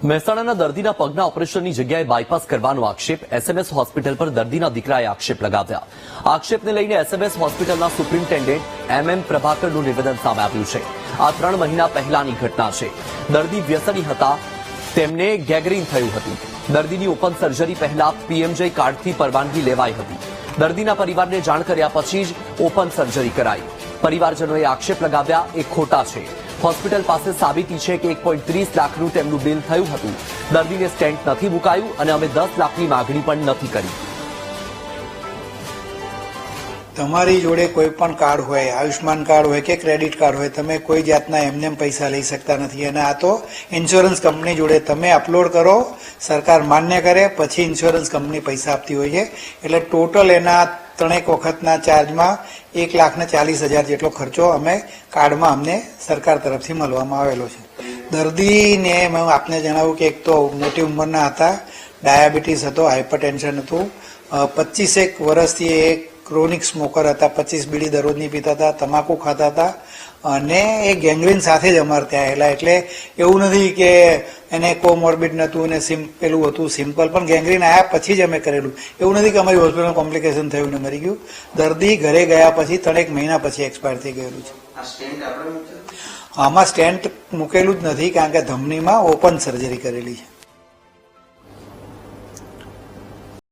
મહેસાણાના દર્દીના પગના ઓપરેશનની જગ્યાએ બાયપાસ કરવાનો આક્ષેપ એસએમએસ હોસ્પિટલ પર દર્દીના દીકરાએ આક્ષેપ લગાવ્યા. આક્ષેપને લઈને એસએમએસ હોસ્પિટલના સુપ્રિન્ટેન્ડન્ટ એમએમ પ્રભાકરનું નિવેદન સામે આવ્યું છે. આ 3 મહિના પહેલાની ઘટના છે. દર્દી વ્યસની હતા, તેમને ગેંગ્રીન થયું હતું. દર્દીની ઓપન સર્જરી પહેલા પીએમજે કાર્ડથી પરવાનગી લેવાઈ હતી. દર્દીના પરિવારને જાણ કર્યા પછી જ ઓપન સર્જરી કરાઈ. પરિવારજનોએ આક્ષેપ લગાવ્યા એ ખોટા છે. હોસ્પિટલ પાસે સાબિતી છે કે 1.30 લાખનું તેમનું બિલ થયું હતું. દર્દીને સ્ટેન્ટ નથી મુકાયું અને અમે 10 લાખની માગણી પણ નથી કરી. તમારી જોડે કોઈ પણ કાર્ડ હોય, આયુષ્માન કાર્ડ હોય કે ક્રેડિટ કાર્ડ હોય, તમે કોઈ જાતના એમને પૈસા લઈ શકતા નથી. અને આ તો ઇન્સ્યોરન્સ કંપની જોડે તમે અપલોડ કરો, સરકાર માન્ય કરે, પછી ઇન્સ્યોરન્સ કંપની પૈસા આપતી હોય છે. એટલે ટોટલ એના 3 વખતના ચાર્જમાં 1,40,000 જેટલો ખર્ચો અમે કાર્ડમાં અમને સરકાર તરફથી મળવામાં આવેલો છે. દર્દીને મેં આપને જણાવ્યું કે એક તો મોટી ઉંમરના હતા, ડાયાબિટીસ હતો, હાઇપરટેન્શન હતું, 25 વર્ષથી એક ક્રોનિક સ્મોકર હતા, 25 બીડી દરરોજની પીતા હતા, તમાકુ ખાતા હતા અને એ ગેંગ્રીન સાથે જ અમારે ત્યાં આવેલા. એટલે એવું નથી કે એને કોમોર્બિડ નહોતું ને પેલું હતું સિમ્પલ, પણ ગેંગ્રીન આવ્યા પછી જ અમે કરેલું. એવું નથી કે અમારી હોસ્પિટલમાં કોમ્પ્લિકેશન થયું ને મરી ગયું. દર્દી ઘરે ગયા પછી 3 મહિના પછી એક્સપાયર થઈ ગયેલું છે. આમાં સ્ટેન્ટ મૂકેલું જ નથી, કારણ કે ધમનીમાં ઓપન સર્જરી કરેલી છે.